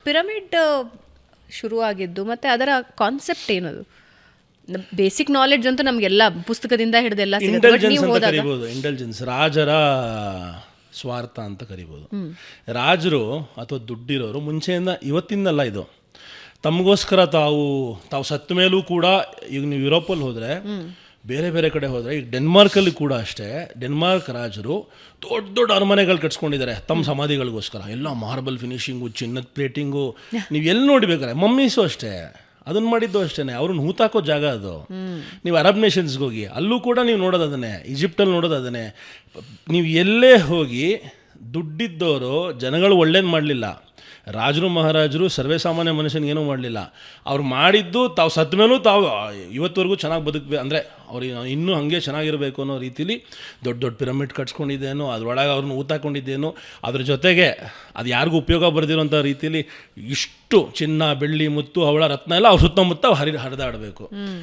Pyramid ಶುರುವಾಗಿದ್ದು ಮತ್ತು ಅದರ ಕಾನ್ಸೆಪ್ಟ್ ಏನದು? ಬೇಸಿಕ್ ನಾಲೆಡ್ಜ್ ಅಂತೂ ನಮಗೆಲ್ಲ ಪುಸ್ತಕದಿಂದ ಹಿಡಿದೆಲ್ಲ ಇಂಟೆಲಿಜೆನ್ಸ್ ಅಂತ ಕರಿಬೋದು. ಇಂಟೆಲಿಜೆನ್ಸ್ ರಾಜರ ಸ್ವಾರ್ಥ ಅಂತ ಕರಿಬೋದು. ರಾಜರು ಅಥವಾ ದುಡ್ಡಿರೋರು ಮುಂಚೆಯಿಂದ ಇವತ್ತಿಂದಲ್ಲ, ಇದು ತಮಗೋಸ್ಕರ ತಾವು ಸತ್ತ ಮೇಲೂ ಕೂಡ, ಈಗ ನೀವು ಯುರೋಪಲ್ಲಿ ಹೋದರೆ, ಬೇರೆ ಬೇರೆ ಕಡೆ ಹೋದರೆ, ಈಗ ಡೆನ್ಮಾರ್ಕಲ್ಲಿ ಕೂಡ ಅಷ್ಟೇ, ಡೆನ್ಮಾರ್ಕ್ ರಾಜರು ದೊಡ್ಡ ದೊಡ್ಡ ಅರಮನೆಗಳು ಕಟ್ಸ್ಕೊಂಡಿದ್ದಾರೆ ತಮ್ಮ ಸಮಾಧಿಗಳಿಗೋಸ್ಕರ. ಎಲ್ಲ ಮಾರ್ಬಲ್ ಫಿನಿಶಿಂಗು, ಚಿನ್ನದ ಪ್ಲೇಟಿಂಗು, ನೀವು ಎಲ್ಲಿ ನೋಡಿಬೇಕಾರೆ. ಮಮ್ಮೀಸು ಅಷ್ಟೇ, ಅದನ್ನು ಮಾಡಿದ್ದು ಅಷ್ಟೇ, ಅವ್ರನ್ನ ಹೂತಾಕೋ ಜಾಗ ಅದು. ನೀವು ಅರಬ್ ನೇಷನ್ಸ್ಗೆ ಹೋಗಿ, ಅಲ್ಲೂ ಕೂಡ ನೀವು ನೋಡೋದು ಅದನ್ನೇ, ಈಜಿಪ್ಟಲ್ಲಿ ನೋಡೋದು ಅದನ್ನೇ. ನೀವು ಎಲ್ಲೇ ಹೋಗಿ, ದುಡ್ಡಿದ್ದವರು ಜನಗಳು ಒಳ್ಳೇದು ಮಾಡಲಿಲ್ಲ, ರಾಜರು ಮಹಾರಾಜರು ಸರ್ವೇ ಸಾಮಾನ್ಯ ಮನುಷ್ಯನಿಗೇನೂ ಮಾಡಲಿಲ್ಲ. ಅವ್ರು ಮಾಡಿದ್ದು ತಾವು ಸತ್ತ ಮೇಲೂ ತಾವು ಇವತ್ತವರೆಗೂ ಚೆನ್ನಾಗಿ ಬದುಕಬೇಕು, ಅಂದರೆ ಅವ್ರಿಗೆ ಇನ್ನೂ ಹಾಗೆ ಚೆನ್ನಾಗಿರಬೇಕು ಅನ್ನೋ ರೀತಿಲಿ ದೊಡ್ಡ ದೊಡ್ಡ ಪಿರಮಿಡ್ ಕಟ್ಸ್ಕೊಂಡಿದ್ದೇನೋ, ಅದರೊಳಗೆ ಅವ್ರನ್ನ ಊತಾಕೊಂಡಿದ್ದೇನೋ, ಅದ್ರ ಜೊತೆಗೆ ಅದು ಯಾರಿಗೂ ಉಪಯೋಗ ಬರೆದಿರೋಂಥ ರೀತಿಯಲ್ಲಿ ಇಷ್ಟು ಚಿನ್ನ ಬೆಳ್ಳಿ ಮುತ್ತು ಹವಳ ರತ್ನ ಎಲ್ಲ ಅವ್ರ ಸುತ್ತಮುತ್ತ ಹರಿದಾಡಬೇಕು.